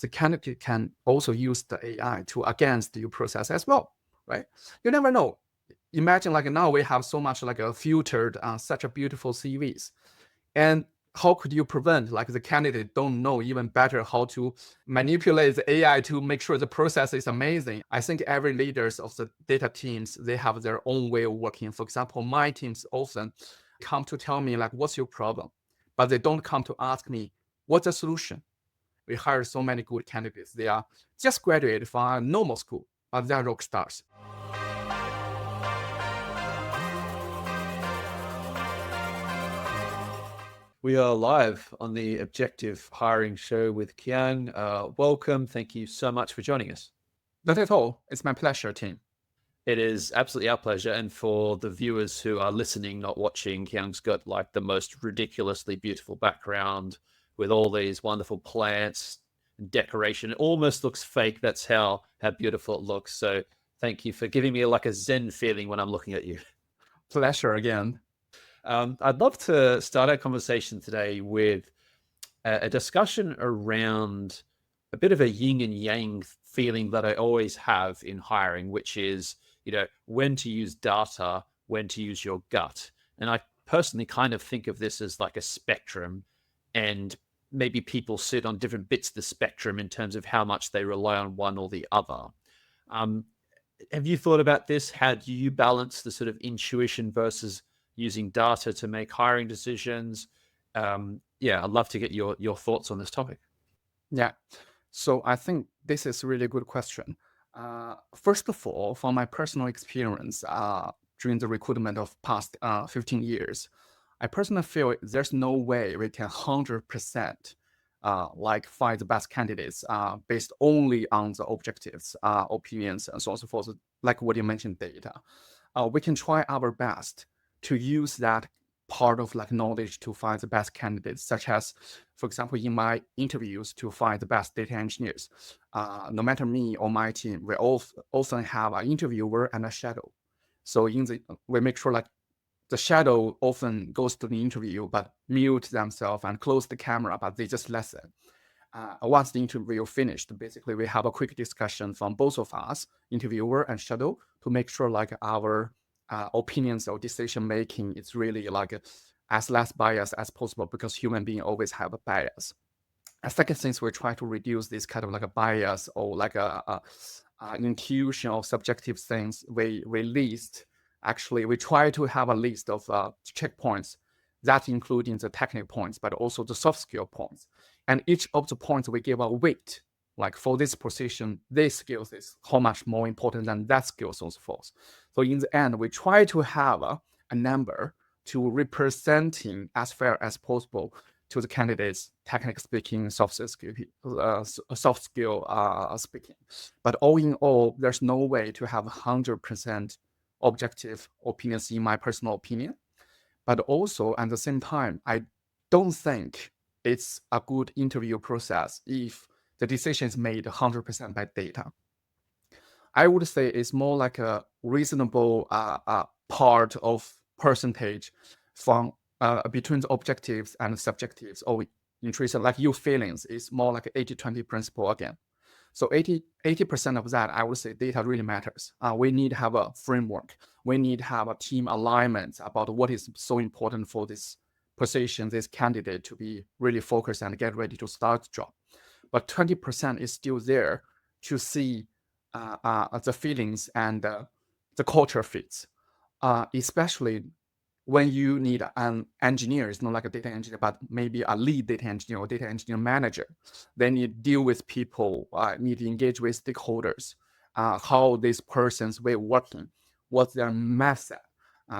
the candidate can also use the AI to against your process as well, right? You never know. Imagine like now we have so much like a filtered, such a beautiful CVs. And how could you prevent like the candidate don't know even better how to manipulate the AI to make sure the process is amazing? I think every leaders of the data teams, they have their own way of working. For example, my teams often come to tell me like, what's your problem? But they don't come to ask me, what's the solution? We hire so many good candidates. They are just graduated from a normal school, but they're rock stars. We are live on the Objective Hiring Show with Qiang. Welcome. Thank you so much for joining us. Not at all. It's my pleasure, Tim. It is absolutely our pleasure. And for the viewers who are listening, not watching, Qiang's got like the most ridiculously beautiful background with all these wonderful plants and decoration. It almost looks fake. That's how beautiful it looks. So thank you for giving me like a Zen feeling when I'm looking at you. Pleasure again. I'd love to start our conversation today with a discussion around a bit of a yin and yang feeling that I always have in hiring, which is, when to use data, when to use your gut. And I personally kind of think of this as like a spectrum, and maybe people sit on different bits of the spectrum in terms of how much they rely on one or the other. Have you thought about this? How do you balance the sort of intuition versus using data to make hiring decisions? I'd love to get your thoughts on this topic. Yeah. So I think this is a really good question. First of all, from my personal experience during the recruitment of past 15 years, I personally feel there's no way we can 100% like find the best candidates based only on the objectives, opinions, and so on and so forth, like what you mentioned, data. We can try our best to use that part of like knowledge to find the best candidates, such as, for example, in my interviews to find the best data engineers. No matter me or my team, we often have an interviewer and a shadow. So we make sure like the shadow often goes to the interview, but mute themselves and close the camera, but they just listen. Once the interview finished, basically we have a quick discussion from both of us, interviewer and shadow, to make sure like our opinions or decision making is really like as less bias as possible, because human beings always have a bias. A second thing is we try to reduce this kind of like a bias or like a intuition or subjective things. We try to have a list of checkpoints that including the technical points, but also the soft skill points. And each of the points we give a weight. Like for this position, this skills is how much more important than that skill, so on and so forth. So in the end, we try to have a number to representing as fair as possible to the candidates, technical speaking, soft skill speaking. But all in all, there's no way to have 100% objective opinions, in my personal opinion. But also at the same time, I don't think it's a good interview process if the decision is made 100% by data. I would say it's more like a reasonable part of percentage from between the objectives and subjectives, or intrinsic, like your feelings, is more like 80-20 principle again. So 80% of that, I would say data really matters. We need to have a framework. We need to have a team alignment about what is so important for this position, this candidate to be really focused and get ready to start the job. But 20% is still there to see the feelings and the culture fits, especially when you need an engineer. It's not like a data engineer, but maybe a lead data engineer or data engineer manager. Then you deal with people, need to engage with stakeholders, how this person's way of working, what's their method,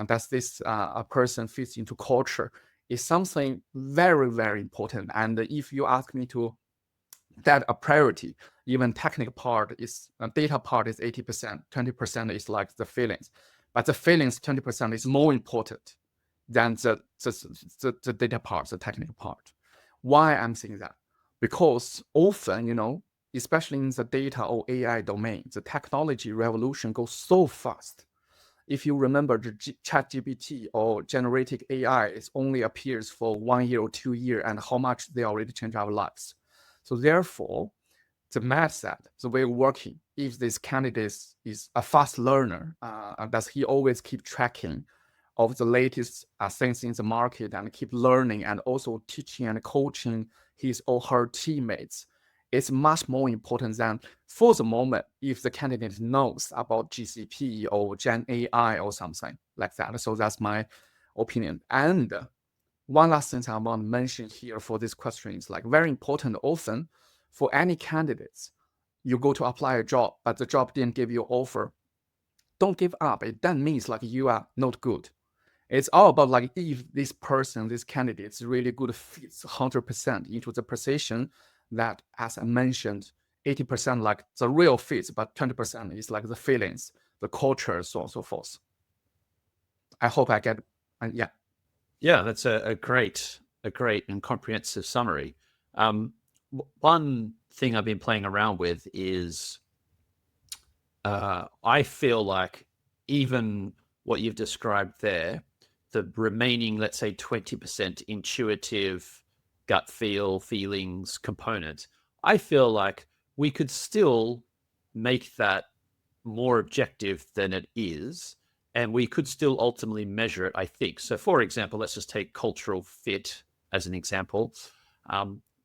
does this person fits into culture, is something very, very important. And if you ask me to that a priority, even technical part is data part is 80%, 20% is like the feelings, but the feelings 20% is more important than the data part, the technical part. Why I'm saying that? Because often, especially in the data or AI domain, the technology revolution goes so fast. If you remember, the ChatGPT or generative AI, it only appears for 1 year or 2 years, and how much they already change our lives. So therefore, the mindset, the way of working. If this candidate is a fast learner, does he always keep tracking of the latest things in the market and keep learning and also teaching and coaching his or her teammates? It's much more important than for the moment if the candidate knows about GCP or Gen AI or something like that. So that's my opinion. And one last thing I want to mention here for this question is like very important. Often for any candidates, you go to apply a job, but the job didn't give you offer. Don't give up. It then means like you are not good. It's all about like if this person, this candidate is really good fits 100% into the position that, as I mentioned, 80% like the real fits, but 20% is like the feelings, the culture, so on and so forth. I hope I get, yeah. Yeah, that's a great and comprehensive summary. One thing I've been playing around with is I feel like even what you've described there, the remaining, let's say, 20% intuitive gut feelings component, I feel like we could still make that more objective than it is, and we could still ultimately measure it, I think. So, for example, let's just take cultural fit as an example.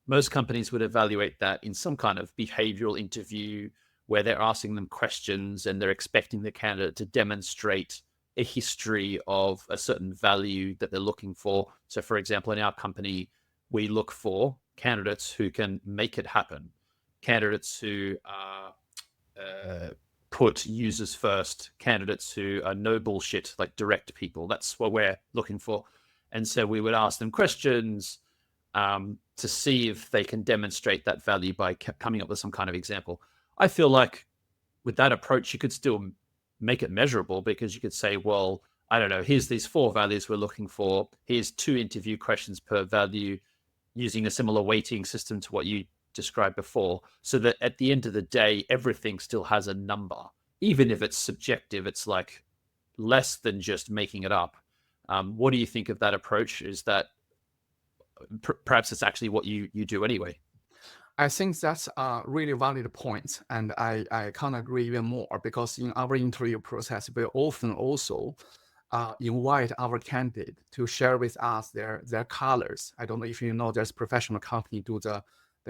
Most companies would evaluate that in some kind of behavioral interview where they're asking them questions and they're expecting the candidate to demonstrate a history of a certain value that they're looking for. So, for example, in our company, we look for candidates who can make it happen, candidates who are put users first, candidates who are no bullshit, like direct people. That's what we're looking for. And so we would ask them questions to see if they can demonstrate that value by coming up with some kind of example. I feel like with that approach, you could still make it measurable because you could say, well, I don't know, here's these 4 values we're looking for. Here's 2 interview questions per value using a similar weighting system to what you described before, so that at the end of the day, everything still has a number. Even if it's subjective, it's like less than just making it up. What do you think of that approach? Is that perhaps it's actually what you do anyway? I think that's a really valid point, and I can't agree even more because in our interview process, we often also invite our candidate to share with us their colors. I don't know if you know, there's professional company do the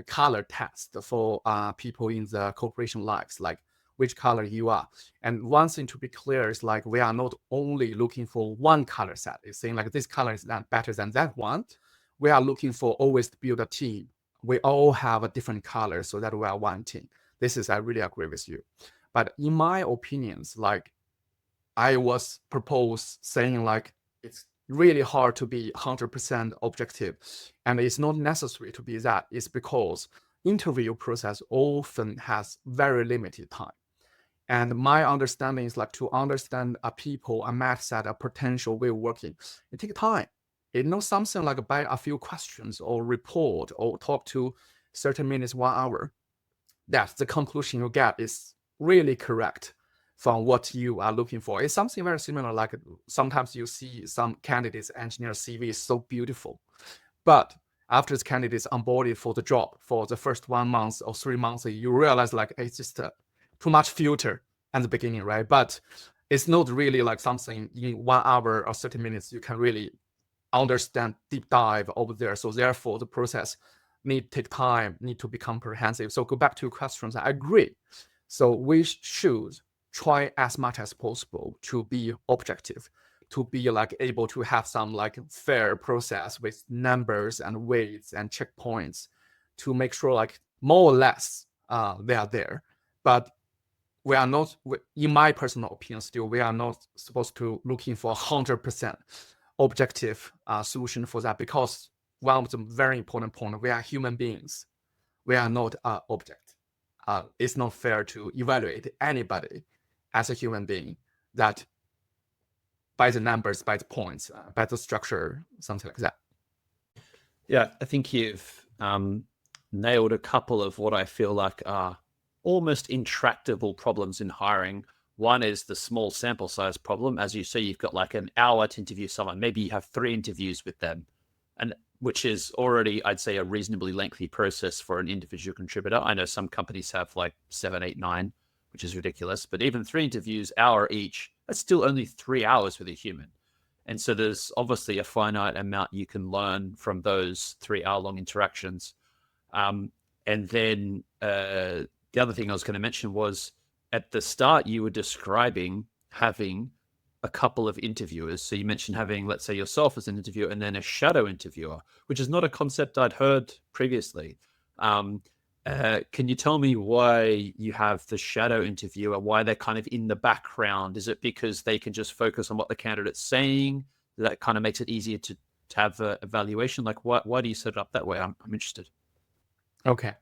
color test for people in the corporation lives, like which color you are. And one thing to be clear is like we are not only looking for one color set. It's saying like this color is better than that one. We are looking for always to build a team. We all have a different color so that we are one team. This is, I really agree with you. But in my opinions, like I was proposed saying like it's really hard to be 100% objective, and it's not necessary to be that. It's because interview process often has very limited time. And my understanding is like to understand a people, a mindset, a potential way of working, it takes time. It's not something like by a few questions or report or talk to 30 minutes, 1 hour, that the conclusion you get is really correct from what you are looking for. It's something very similar, like sometimes you see some candidates, engineer CV is so beautiful, but after the candidate is onboarded for the job for the first 1 month or 3 months, you realize like it's just too much filter at the beginning, right? But it's not really like something in 1 hour or 30 minutes you can really understand, deep dive over there. So therefore, the process need to take time, need to be comprehensive. So go back to your questions. I agree. So we should try as much as possible to be objective, to be like able to have some like fair process with numbers and weights and checkpoints to make sure like more or less they are there. But we are not, in my personal opinion, still we are not supposed to looking for 100% objective solution for that, because one of the very important point, we are human beings. We are not an object. It's not fair to evaluate anybody as a human being that by the numbers, by the points, by the structure, something like that. Yeah, I think you've nailed a couple of what I feel like are almost intractable problems in hiring. One is the small sample size problem. As you say, you've got like an hour to interview someone. Maybe you have 3 interviews with them. And which is already, I'd say, a reasonably lengthy process for an individual contributor. I know some companies have like 7, 8, 9, which is ridiculous. But even 3 interviews, hour each, that's still only 3 hours with a human. And so there's obviously a finite amount you can learn from those 3-hour-long interactions. And then the other thing I was going to mention was at the start, you were describing having a couple of interviewers. So you mentioned having, let's say, yourself as an interviewer and then a shadow interviewer, which is not a concept I'd heard previously. Can you tell me why you have the shadow interviewer, why they're kind of in the background? Is it because they can just focus on what the candidate's saying? That kind of makes it easier to have an evaluation? Like, why do you set it up that way? I'm interested. Okay,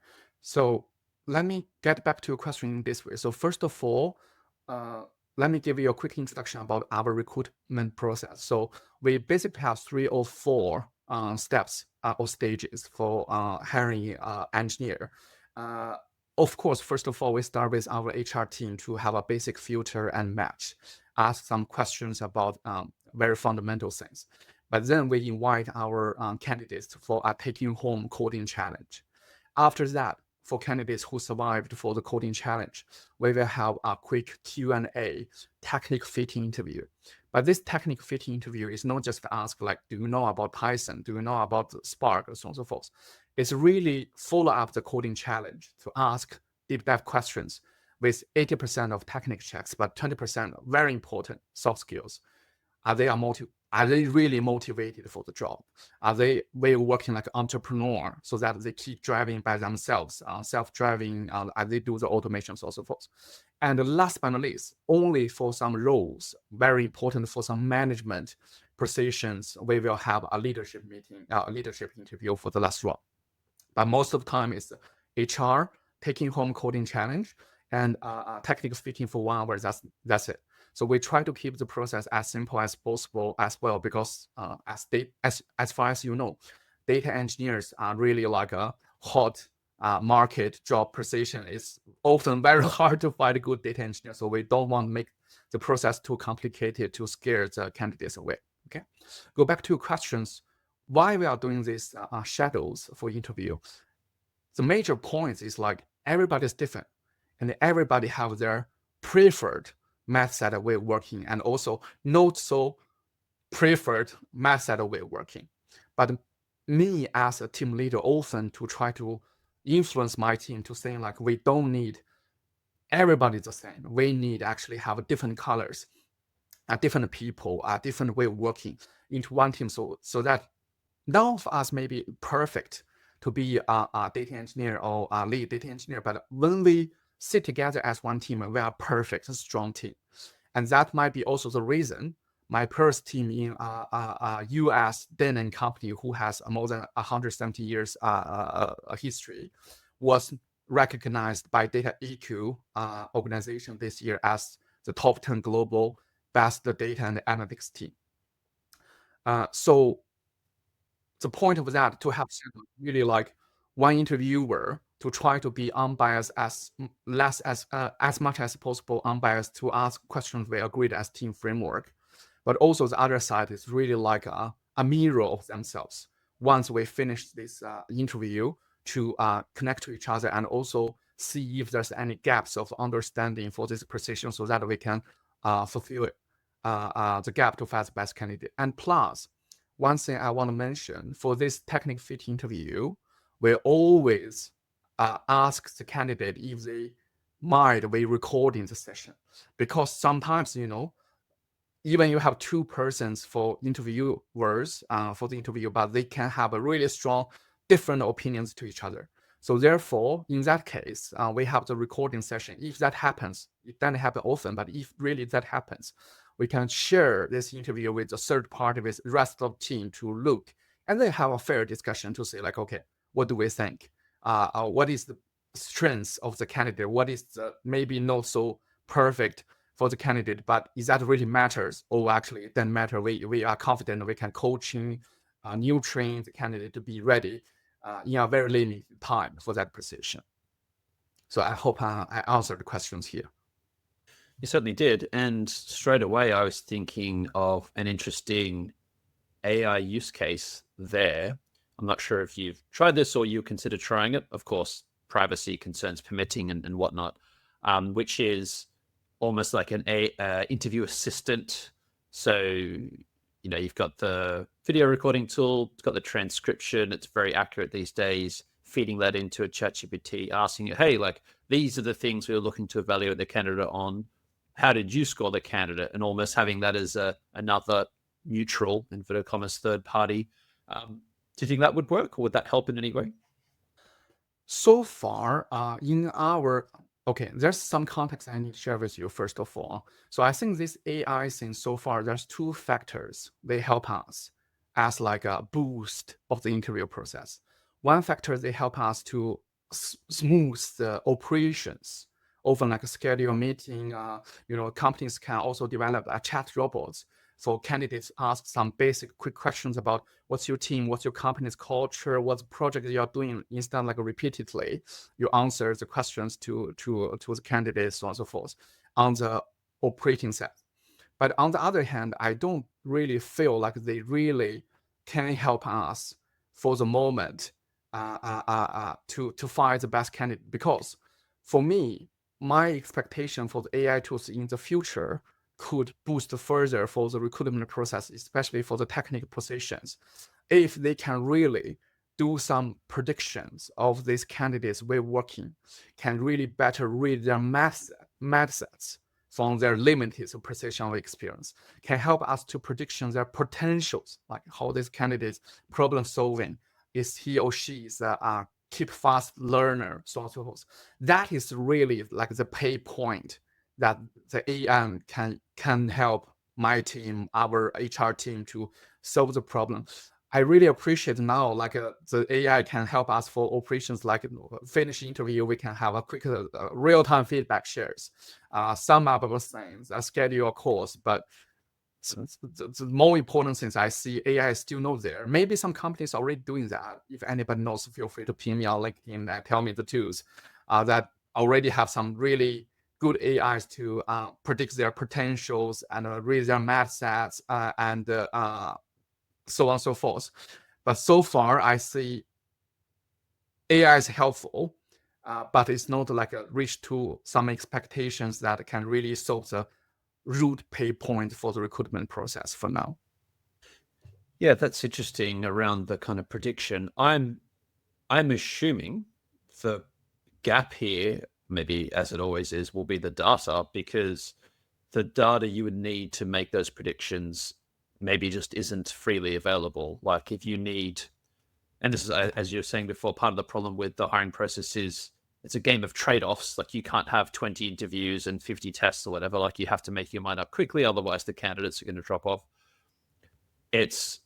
so let me get back to your question in this way. So first of all, let me give you a quick introduction about our recruitment process. So we basically have 3 or 4 steps or stages for hiring engineer. Of course, first of all, we start with our HR team to have a basic filter and match, ask some questions about very fundamental things. But then we invite our candidates for a taking home coding challenge. After that, for candidates who survived for the coding challenge, we will have a quick Q&A technical fit interview. But this technical fit interview is not just to ask like, do you know about Python? Do you know about Spark? And so on and so forth. It's really follow up the coding challenge to ask deep dive questions with 80% of technical checks, but 20% very important soft skills. Are they really motivated for the job? Are they working like an entrepreneur so that they keep driving by themselves, self-driving, as they do the automation, so on and so forth. And last but not least, only for some roles, very important for some management positions, we will have a leadership meeting, a leadership interview for the last one. But most of the time it's HR, taking home coding challenge, and technical fitting for 1 hour. That's it. So we try to keep the process as simple as possible as well, because as far as you know, data engineers are really like a hot market job position. It's often very hard to find a good data engineer. So we don't want to make the process too complicated to scare the candidates away. Okay, go back to questions. Why we are doing these shadows for interview? The major point is like everybody's different, and everybody have their preferred method of way of working, and also not so preferred method of way of working. But me as a team leader often to try to influence my team to say like, we don't need everybody the same. We need actually have different colors, different people, different way of working into one team, so that none of us may be perfect to be a data engineer or a lead data engineer, but when we sit together as one team, we are a perfect, strong team. And that might be also the reason my first team in a US Denon company who has more than 170 years history was recognized by Data EQ organization this year as the top 10 global best data and analytics team. So the point of that to have really like one interviewer to try to be unbiased as much as possible, unbiased, to ask questions we agreed as team framework. But also the other side is really like a mirror of themselves. Once we finish this interview, to connect to each other and also see if there's any gaps of understanding for this position, so that we can fulfill the gap to find the best candidate. And plus, one thing I want to mention, for this technical fit interview, we always ask the candidate if they mind we recording the session, because sometimes, you know, even you have 2 persons for interviewers for the interview, but they can have a really strong different opinions to each other. So therefore, in that case, we have the recording session. If that happens, it doesn't happen often, but if really that happens, we can share this interview with the third party, with the rest of the team to look, and then have a fair discussion to say like, okay, what do we think? What is the strengths of the candidate? What is the maybe not so perfect for the candidate, but is that really matters? Or actually it doesn't matter. We are confident we can coaching, new train the candidate to be ready in a very limited time for that position. So I hope I answered the questions here. You certainly did. And straight away, I was thinking of an interesting AI use case there, I'm not sure if you've tried this or you consider trying it. Of course, privacy concerns permitting and whatnot, which is almost like an interview assistant. So, you've got the video recording tool, it's got the transcription, it's very accurate these days, feeding that into a ChatGPT, asking it, hey, like, these are the things we're looking to evaluate the candidate on. How did you score the candidate? And almost having that as another neutral, inverted commas, third party. Do you think that would work, or would that help in any way? So far, okay, there's some context I need to share with you first of all. So I think this AI thing so far, there's two factors. They help us as like a boost of the interview process. One factor, they help us to smooth the operations. Often like a schedule meeting, companies can also develop a chat robots. So candidates ask some basic quick questions about what's your team, what's your company's culture, what's the project you're doing. Instead of like repeatedly, you answer the questions to the candidates, so on and so forth, on the operating side. But on the other hand, I don't really feel like they really can help us for the moment to find the best candidate. Because for me, my expectation for the AI tools in the future could boost further for the recruitment process, especially for the technical positions, if they can really do some predictions of these candidates we're working, can really better read their mindsets from their limited professional experience, can help us to prediction their potentials, like how this candidate's problem solving, is he or she is a keep fast learner, so on and so forth. That is really like the pay point that the AI can help my team, our HR team to solve the problem. I really appreciate now, like the AI can help us for operations, like finish interview, we can have a quick real-time feedback shares, sum up of things, schedule a course. But the more important things I see, AI is still not there. Maybe some companies are already doing that. If anybody knows, feel free to ping me on LinkedIn and tell me the tools that already have some really good AIs to predict their potentials and read their math sets and so on and so forth. But so far, I see AI is helpful, but it's not like a reach to some expectations that can really solve the root pain point for the recruitment process for now. Yeah, that's interesting around the kind of prediction. I'm assuming the gap here, maybe as it always is, will be the data, because the data you would need to make those predictions maybe just isn't freely available. Like if you need, and this is, as you were saying before, part of the problem with the hiring process is it's a game of trade-offs. Like you can't have 20 interviews and 50 tests or whatever. Like you have to make your mind up quickly, otherwise the candidates are going to drop off. It's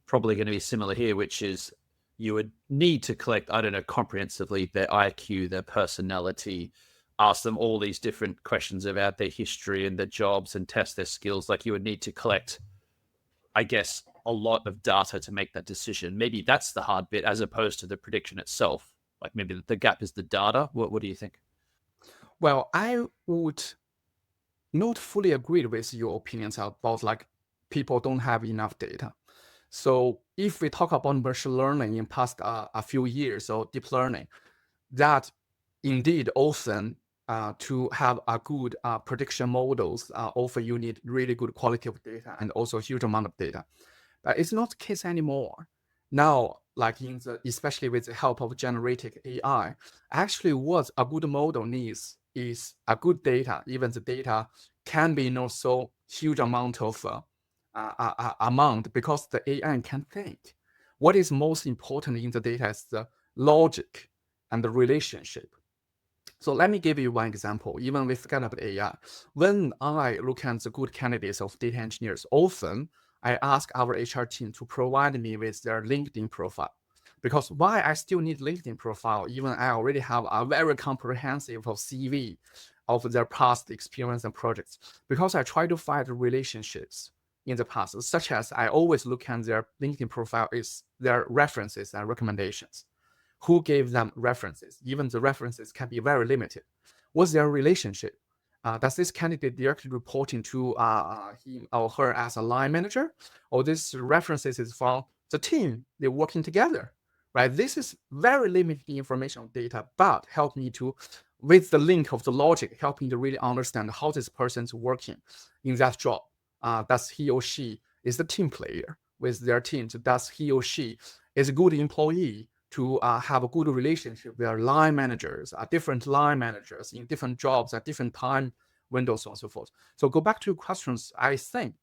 probably going to be similar here, which is you would need to collect, I don't know, comprehensively their IQ, their personality, ask them all these different questions about their history and their jobs and test their skills. Like you would need to collect, I guess, a lot of data to make that decision. Maybe that's the hard bit as opposed to the prediction itself. Like maybe the gap is the data. What do you think? Well, I would not fully agree with your opinions about like people don't have enough data. So if we talk about machine learning in past a few years or deep learning, that indeed often to have a good prediction models, often you need really good quality of data and also huge amount of data. But it's not the case anymore. Now, like especially with the help of generative AI, actually what a good model needs is a good data. Even the data can be not so huge amount of amount, because the AI can think. What is most important in the data is the logic and the relationship. So let me give you one example. Even with kind of AI, when I look at the good candidates of data engineers, often I ask our HR team to provide me with their LinkedIn profile. Because why I still need LinkedIn profile, even I already have a very comprehensive CV of their past experience and projects. Because I try to find relationships in the past, such as I always look at their LinkedIn profile is their references and recommendations. Who gave them references? Even the references can be very limited. What's their relationship? Does this candidate directly reporting to him or her as a line manager, or this references is from the team, they're working together, right? This is very limited information on data, but help me to, with the link of the logic, help me to really understand how this person's working in that job. Does he or she is the team player with their team? Does he or she is a good employee to have a good relationship with line managers, different line managers in different jobs at different time windows, so on and so forth. So go back to your questions. I think,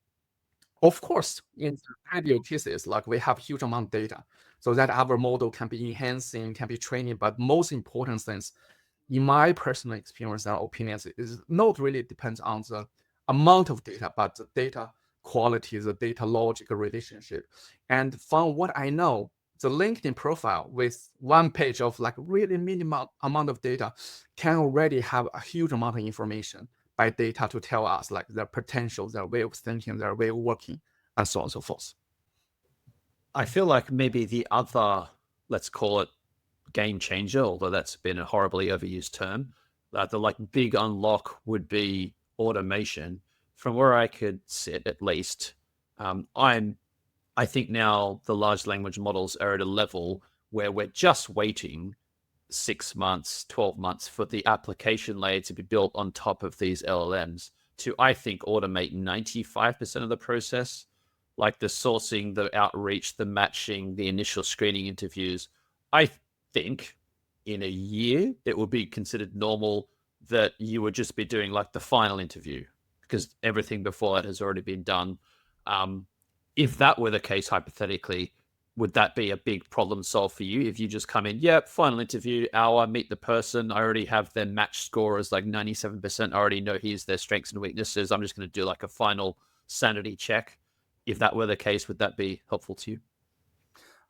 of course, in the ideal cases, like we have huge amount of data, so that our model can be enhancing, can be training. But most important things, in my personal experience and opinions, is not really depends on the amount of data, but the data quality, the data logic relationship. And from what I know, the LinkedIn profile with one page of like really minimal amount of data can already have a huge amount of information by data to tell us like their potential, their way of thinking, their way of working, and so on and so forth. I feel like maybe the other, let's call it game changer, although that's been a horribly overused term, the like big unlock would be automation. From where I could sit, at least, I think now the large language models are at a level where we're just waiting 6 months, 12 months for the application layer to be built on top of these LLMs to, I think, automate 95% of the process, like the sourcing, the outreach, the matching, the initial screening interviews. I think in a year, it would be considered normal that you would just be doing like the final interview because everything before that has already been done. If that were the case, hypothetically, would that be a big problem solved for you if you just come in, yeah, final interview hour, meet the person, I already have their match score as like 97%, I already know here's their strengths and weaknesses, I'm just going to do like a final sanity check. If that were the case, would that be helpful to you?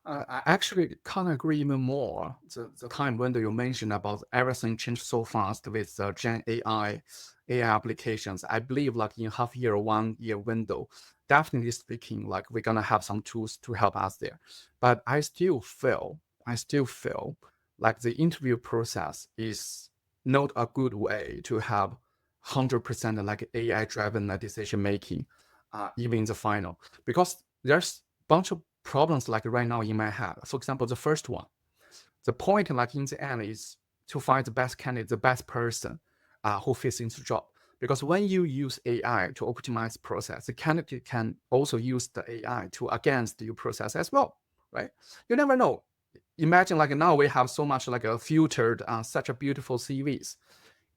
I actually can't agree even more. The time window you mentioned about everything changed so fast with Gen AI applications. I believe like in half year, 1 year window, definitely speaking, like we're gonna have some tools to help us there. But I still feel like the interview process is not a good way to have 100% like AI driven decision making, even in the final, because there's a bunch of problems like right now in my head. For example, the first one, the point like in the end is to find the best candidate, the best person who fits into the job. Because when you use AI to optimize process, the candidate can also use the AI to against your process as well, right? You never know. Imagine like now we have so much like a filtered, such a beautiful CVs,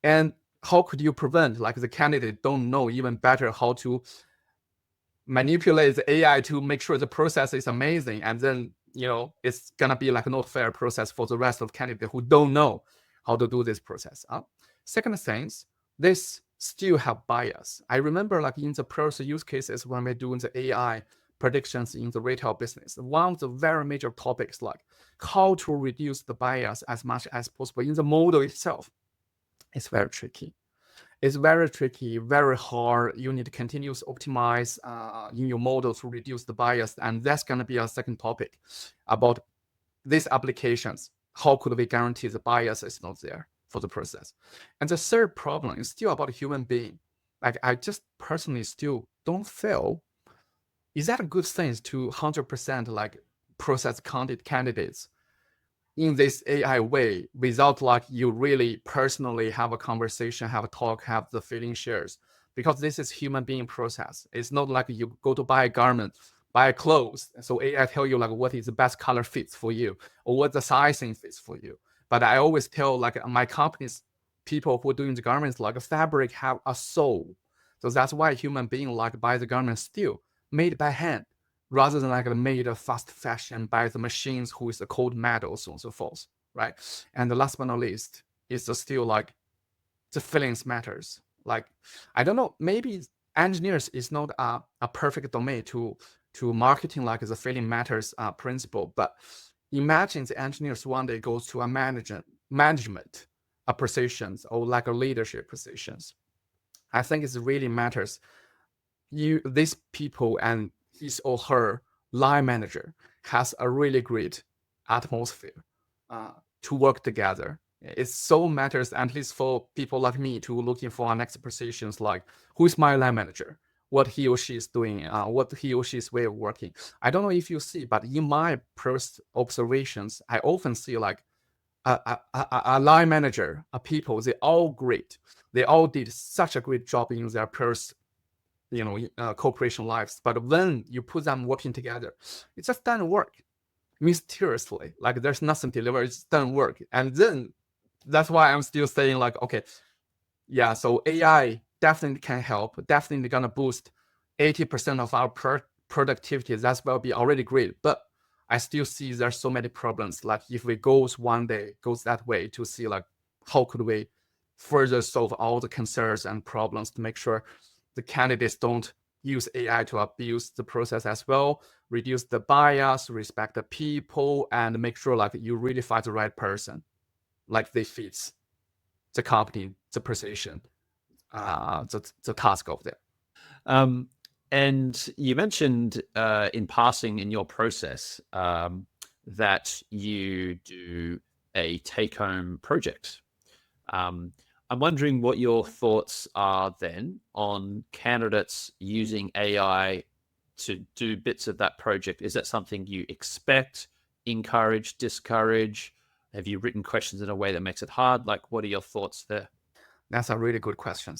and how could you prevent like the candidate don't know even better how to manipulate the AI to make sure the process is amazing, and then it's gonna be like not fair process for the rest of candidates who don't know how to do this process. Second things, this still have bias. I remember like in the previous use cases when we're doing the AI predictions in the retail business, one of the very major topics like how to reduce the bias as much as possible in the model itself. It's very tricky. It's very tricky, very hard. You need to continuously optimize in your model to reduce the bias. And that's going to be a second topic about these applications. How could we guarantee the bias is not there for the process? And the third problem is still about a human being. Like I just personally still don't feel, is that a good thing to 100% like process candidates in this AI way without like you really personally have a conversation, have a talk, have the feeling shares? Because this is human being process. It's not like you go to buy a garment, buy clothes, so AI tell you like what is the best color fits for you or what the sizing fits for you. But I always tell like my company's people who are doing the garments, like fabric have a soul. So that's why human being like buy the garment still made by hand, rather than like made a fast fashion by the machines who is the cold metal, so on and so forth, right? And the last but not least is still like the feelings matters. Like I don't know, maybe engineers is not a perfect domain to marketing like the feeling matters principle, but imagine the engineers one day goes to a management positions or like a leadership positions. I think it really matters. These people and his or her line manager has a really great atmosphere to work together. It so matters, at least for people like me, to looking for our next positions like who is my line manager? what he or she is doing, what he or she's way of working. I don't know if you see, but in my first observations, I often see like a line manager, a people, they all great. They all did such a great job in their first, corporation lives. But when you put them working together, it just doesn't work mysteriously. Like there's nothing delivered, it just doesn't work. And then that's why I'm still saying like, okay, yeah, so AI definitely can help, definitely gonna boost 80% of our productivity. That will be already great. But I still see there's so many problems. Like if we goes one day, goes that way to see like how could we further solve all the concerns and problems to make sure the candidates don't use AI to abuse the process as well, reduce the bias, respect the people, and make sure like you really find the right person, like they fit the company, the position, the task of them. And you mentioned in passing in your process that you do a take-home project. I'm wondering what your thoughts are then on candidates using AI to do bits of that project. Is that something you expect, encourage, discourage? Have you written questions in a way that makes it hard? Like, what are your thoughts there? That's a really good question.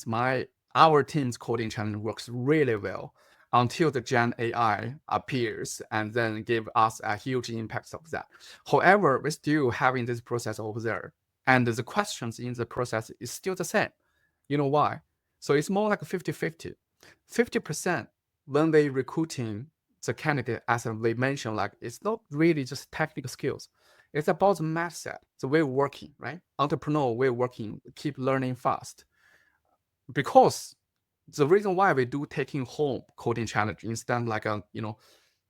Our team's coding challenge works really well until the Gen AI appears and then give us a huge impact of that. However, we're still having this process over there, and the questions in the process is still the same. You know why? So it's more like 50-50. 50% when they recruiting the candidate, as we mentioned, like it's not really just technical skills. It's about the mindset, the way of working, right? Entrepreneur way of working, keep learning fast. Because the reason why we do taking home coding challenge instead like a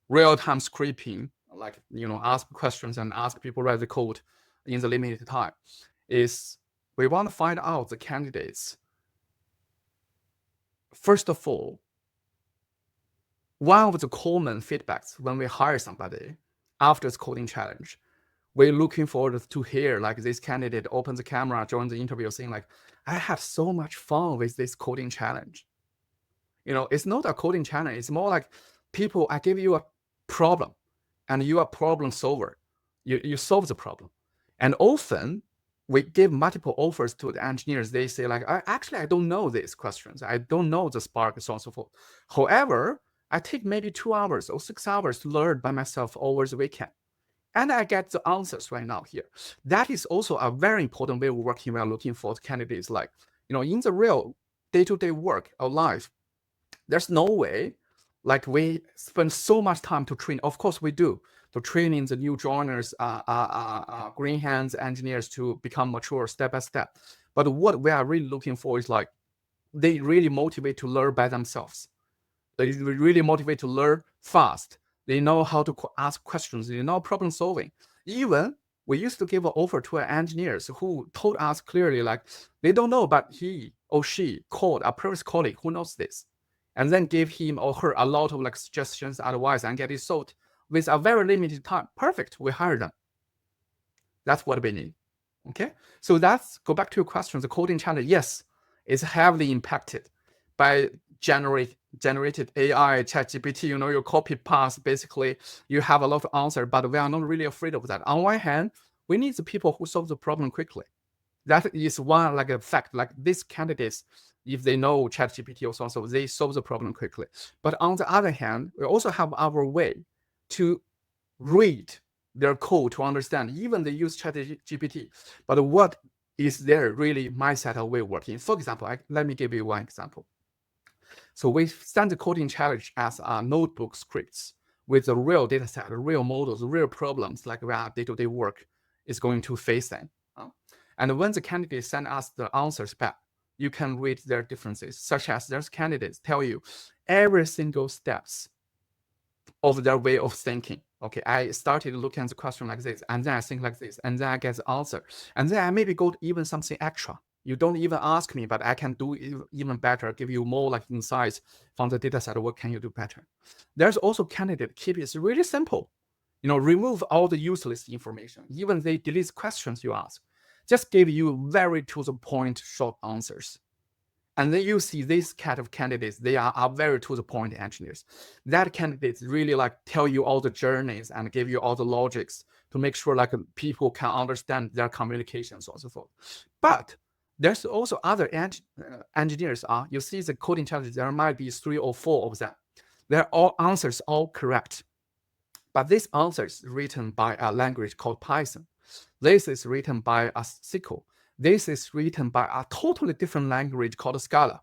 real-time scraping, like ask questions and ask people write the code in the limited time, is we want to find out the candidates. First of all, one of the common feedbacks when we hire somebody after the coding challenge, we're looking forward to hear like this candidate open the camera, join the interview, saying like, I had so much fun with this coding challenge. It's not a coding challenge. It's more like people, I give you a problem and you are a problem solver. You solve the problem. And often we give multiple offers to the engineers. They say like, I don't know these questions. I don't know the Spark, so on and so forth. However, I take maybe 2 hours or 6 hours to learn by myself over the weekend. And I get the answers right now here. That is also a very important way of working. We are looking for candidates like, in the real day-to-day work or life, there's no way like we spend so much time to train. Of course we do, to training the new joiners, green hands engineers to become mature step by step. But what we are really looking for is like they really motivate to learn by themselves. They really motivate to learn fast. They know how to ask questions. They know problem solving. Even we used to give an offer to engineers who told us clearly like they don't know, but he or she called a previous colleague who knows this, and then give him or her a lot of like suggestions, advice, and get it solved with a very limited time. Perfect. We hire them. That's what we need. Okay. So that's go back to your question. The coding challenge, yes, is heavily impacted by generated AI, ChatGPT, your copy paste, basically you have a lot of answer, but we are not really afraid of that. On one hand, we need the people who solve the problem quickly. That is one like a fact, like these candidates, if they know ChatGPT or so on, so they solve the problem quickly. But on the other hand, we also have our way to read their code to understand, even they use ChatGPT, but what is their really mindset or way of working. For example, let me give you one example. So we send the coding challenge as notebook scripts with a real data set, real models, real problems like our day-to-day work is going to face them. And when the candidates send us the answers back, you can read their differences, such as there's candidates tell you every single steps of their way of thinking. Okay, I started looking at the question like this, and then I think like this, and then I get the answer. And then I maybe go to even something extra. You don't even ask me, but I can do even better, give you more like insights from the data set. What can you do better? There's also candidate keep it really simple. Remove all the useless information. Even they delete questions you ask. Just give you very to the point short answers. And then you see this kind of candidates, they are very to the point engineers. That candidates really like tell you all the journeys and give you all the logics to make sure like people can understand their communications and so forth. But there's also other engineers. You see the coding challenge, there might be 3 or 4 of them. Their all answers all correct. But this answer is written by a language called Python. This is written by a SQL. This is written by a totally different language called Scala.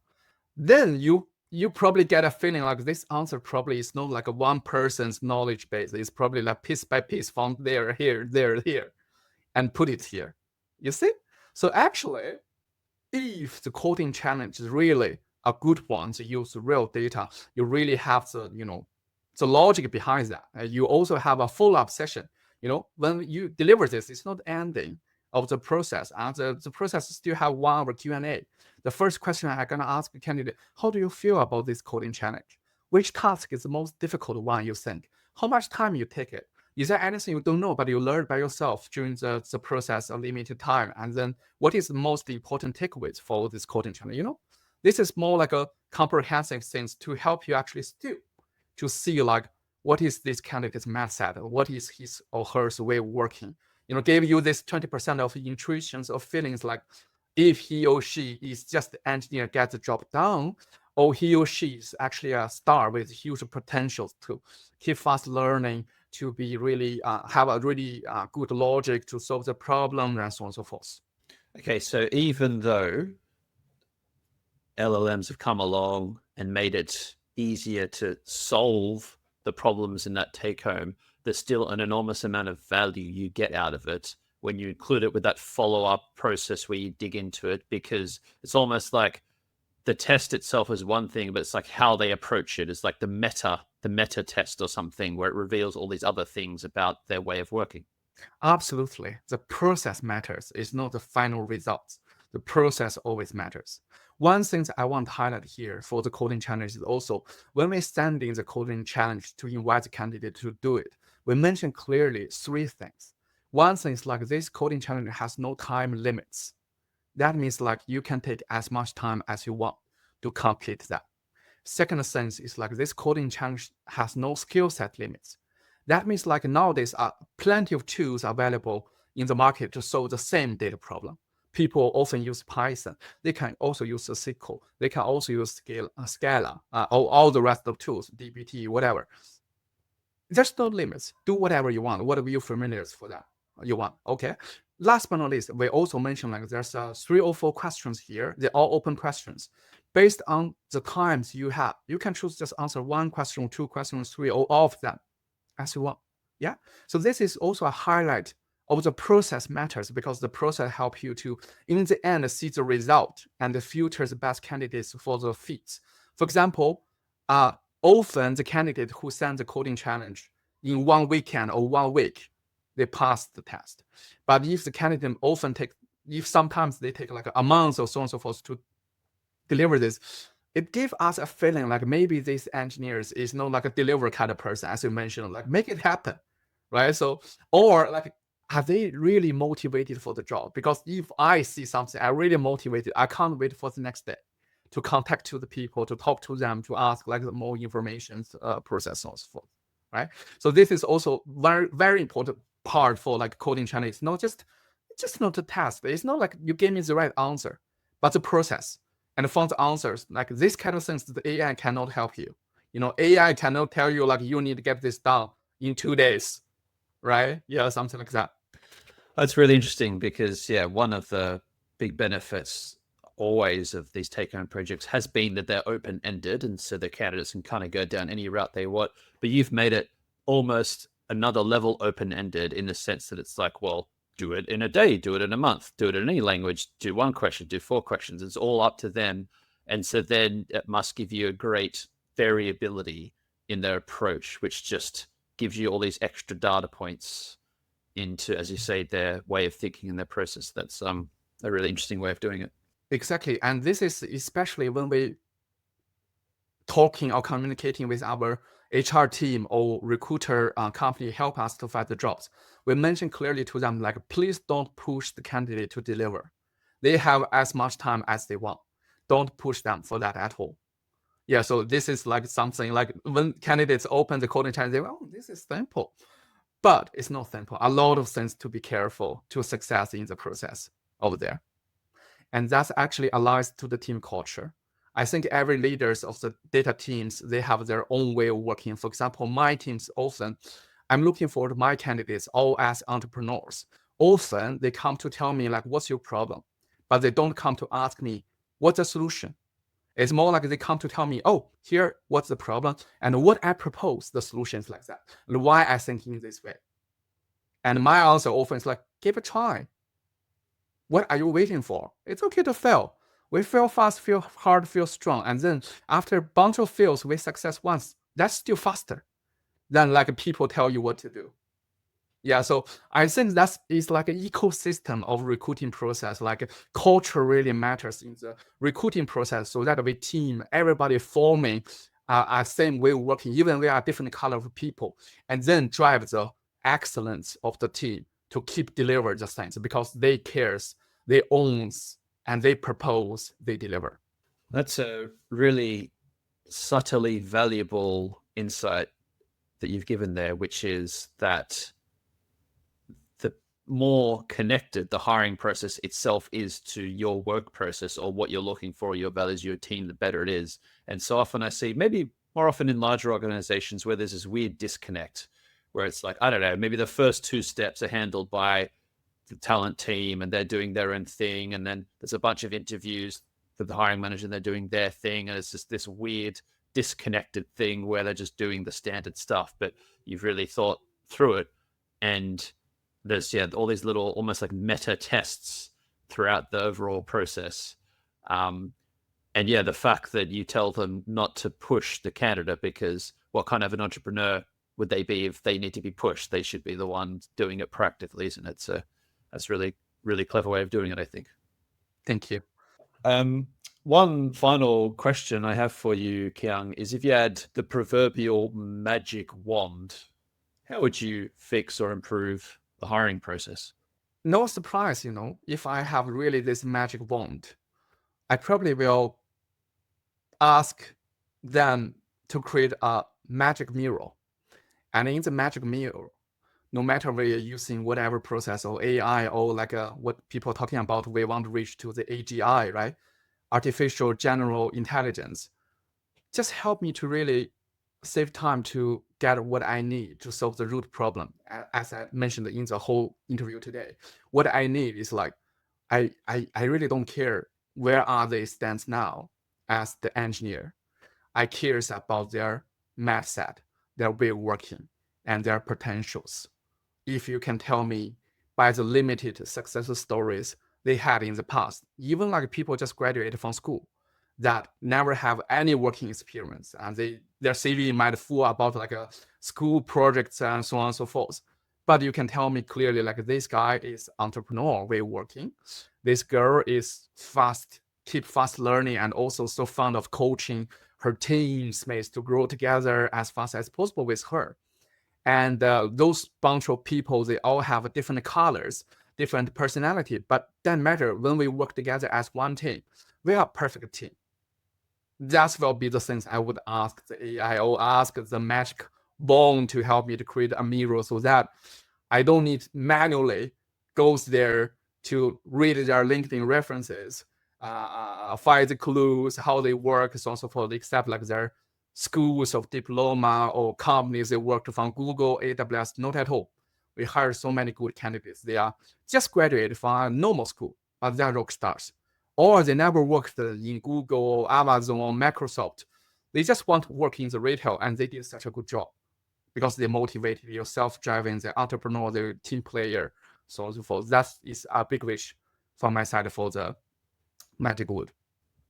Then you probably get a feeling like this answer probably is not like a one person's knowledge base. It's probably like piece by piece found there, here, and put it here. You see? So actually, if the coding challenge is really a good one to use real data, you really have the logic behind that. You also have a follow-up session. When you deliver this, it's not ending of the process, and the process still have 1 hour Q&A. The first question I'm gonna ask the candidate: how do you feel about this coding challenge? Which task is the most difficult one you think? How much time you take it? Is there anything you don't know but you learned by yourself during the process of limited time? And then what is the most important takeaways for this coding challenge? This is more like a comprehensive things to help you actually still to see like what is this candidate's mindset, what is his or her way of working. Give you this 20% of intuitions or feelings, like if he or she is just the engineer, get the job done, or he or she is actually a star with huge potential to keep fast learning, to be really have a really good logic to solve the problem, and so on and so forth. Okay, so even though LLMs have come along and made it easier to solve the problems in that take home, there's still an enormous amount of value you get out of it when you include it with that follow-up process where you dig into it, because it's almost like the test itself is one thing, but it's like how they approach it. It's like the meta test or something, where it reveals all these other things about their way of working. Absolutely. The process matters. It's not the final results. The process always matters. One thing that I want to highlight here for the coding challenge is also when we stand in the coding challenge to invite the candidate to do it, we mentioned clearly 3 things. One thing is like this coding challenge has no time limits. That means like you can take as much time as you want to complete that. Second sense is like this coding challenge has no skill set limits. That means like nowadays are plenty of tools available in the market to solve the same data problem. People often use Python. They can also use a SQL. They can also use Scala, all the rest of tools, DBT, whatever. There's no limits. Do whatever you want. Whatever you're familiar for that you want. Okay. Last but not least, we also mentioned like there's 3 or 4 questions here. They're all open questions. Based on the times you have, you can choose just answer 1 question, 2 questions, 3, or all of them as you want. Yeah. So this is also a highlight of the process matters, because the process helps you to, in the end, see the result and filter the best candidates for the fits. For example, often the candidate who sends the coding challenge in 1 weekend or 1 week, they pass the test. But if the candidate sometimes they take like a month or so on and so forth to deliver this, it gives us a feeling like maybe this engineers is not like a deliver kind of person, as you mentioned, like make it happen, right? So, or like, are they really motivated for the job? Because if I see something, I'm really motivated, I can't wait for the next day to contact to the people, to talk to them, to ask like more information, process and so forth, right? So this is also very, very important part for like coding challenge. It's not just not a task. It's not like you gave me the right answer, but the process and found the answers. Like this kind of things, the AI cannot help you. AI cannot tell you like you need to get this done in 2 days, right? Yeah, something like that. That's really interesting because, yeah, one of the big benefits always of these take-home projects has been that they're open-ended, and so the candidates can kind of go down any route they want. But you've made it almost another level open-ended in the sense that it's like, well, do it in a day, do it in a month, do it in any language, do 1 question, do 4 questions. It's all up to them. And so then it must give you a great variability in their approach, which just gives you all these extra data points into, as you say, their way of thinking and their process. That's a really interesting way of doing it. Exactly. And this is especially when we talking or communicating with our HR team or recruiter company help us to find the jobs. We mention clearly to them, like, please don't push the candidate to deliver. They have as much time as they want. don't push them for that at all. Yeah, so this is like something like when candidates open the coding challenge, they go, oh, this is simple. But it's not simple. A lot of things to be careful to success in the process over there. And that's actually allies to the team culture. I think every leaders of the data teams, they have their own way of working. For example, my teams often, I'm looking for my candidates all as entrepreneurs. Often they come to tell me like, what's your problem? But they don't come to ask me, what's the solution? It's more like they come to tell me, oh, here, what's the problem? And what I propose, the solutions like that. And why I think in this way. And my answer often is like, give a try. What are you waiting for? It's okay to fail. We fail fast, fail hard, fail strong. And then after a bunch of fails, we success once. That's still faster than like people tell you what to do. Yeah, so I think that is like an ecosystem of recruiting process. Like culture really matters in the recruiting process, so that we team, everybody forming a same way of working, even we are different color of people, and then drive the excellence of the team to keep deliver the things because they cares, they owns, and they propose, they deliver. That's a really subtly valuable insight that you've given there, which is that the more connected the hiring process itself is to your work process or what you're looking for, your values, your team, the better it is. And so often I see, maybe more often in larger organizations, where there's this weird disconnect where it's like, I don't know, maybe the first two steps are handled by the talent team and they're doing their own thing. And then there's a bunch of interviews for the hiring manager and they're doing their thing. And it's just this weird disconnected thing where they're just doing the standard stuff, but you've really thought through it. And there's all these little almost like meta tests throughout the overall process. And the fact that you tell them not to push the candidate, because what kind of an entrepreneur would they be if they need to be pushed? They should be the ones doing it proactively, isn't it? So that's really, really clever way of doing it, I think. Thank you. One final question I have for you, Qiang, is if you had the proverbial magic wand, how would you fix or improve the hiring process? No surprise, if I have really this magic wand, I probably will ask them to create a magic mirror. And in the magic mirror, no matter we're using whatever process or AI or like what people are talking about, we want to reach to the AGI, right? Artificial general intelligence. Just help me to really save time to get what I need to solve the root problem. As I mentioned in the whole interview today, what I need is like, I really don't care where are they stands now as the engineer. I cares about their mindset, their way of working, and their potentials. If you can tell me by the limited success stories they had in the past, even like people just graduated from school that never have any working experience, and their CV might full about like a school projects and so on and so forth. But you can tell me clearly like this guy is entrepreneur way working. This girl is keep fast learning and also so fond of coaching her teammates to grow together as fast as possible with her. And those bunch of people, they all have different colors, different personality, but doesn't matter when we work together as one team. We are a perfect team. That will be the things I would ask the AI or ask the magic wand to help me to create a mirror so that I don't need manually goes there to read their LinkedIn references, find the clues, how they work, so on and so forth, except like their schools of diploma or companies they worked from Google, AWS, not at all. We hired so many good candidates. They are just graduated from a normal school, but they're rock stars. Or they never worked in Google, Amazon, or Microsoft. They just want to work in the retail, and they did such a good job because they motivated, you're self-driving, the entrepreneur, the team player, so on and so forth. That is a big wish from my side for the magic wood.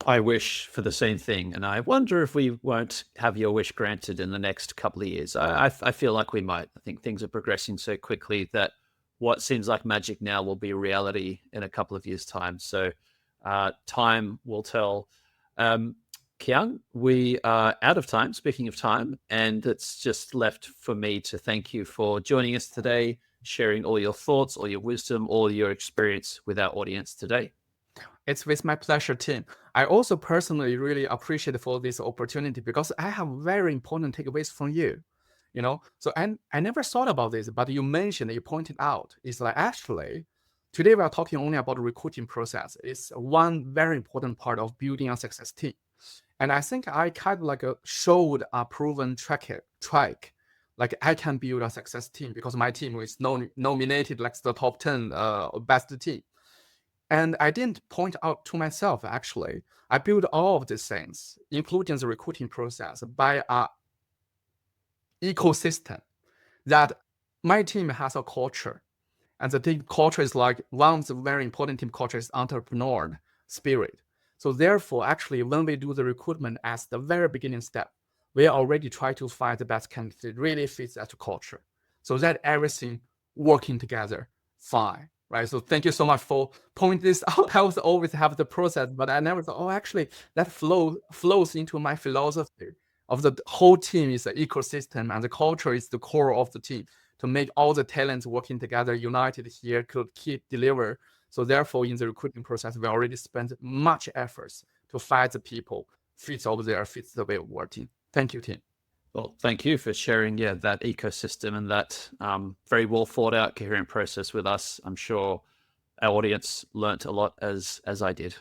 I wish for the same thing, and I wonder if we won't have your wish granted in the next couple of years. I feel like we might. I think things are progressing so quickly that what seems like magic now will be reality in a couple of years' time. So time will tell. Qiang, we are out of time, speaking of time, and it's just left for me to thank you for joining us today, sharing all your thoughts, all your wisdom, all your experience with our audience today. it's with my pleasure, Tim. I also personally really appreciate for this opportunity because I have very important takeaways from you. So I never thought about this, but you mentioned, you pointed out, it's like actually today we are talking only about the recruiting process. It's one very important part of building a success team. And I think I kind of like showed a proven track, like I can build a success team because my team is nominated like the top 10 best team. And I didn't point out to myself, actually, I built all of these things, including the recruiting process, by a ecosystem that my team has a culture. And the team culture is like one of the very important team culture is entrepreneur spirit. So therefore, actually, when we do the recruitment as the very beginning step, we already try to find the best candidate really fits that culture, so that everything working together fine, right? So thank you so much for pointing this out. I was always have the process, but I never thought, oh, actually, that flows into my philosophy of the whole team is an ecosystem, and the culture is the core of the team to make all the talents working together, united here, could keep deliver. So therefore, in the recruiting process, we already spent much efforts to find the people fits over there, fits the way of working. Thank you, Tim. Well, thank you for sharing, that ecosystem and that very well thought out, coherent process with us. I'm sure our audience learnt a lot as I did.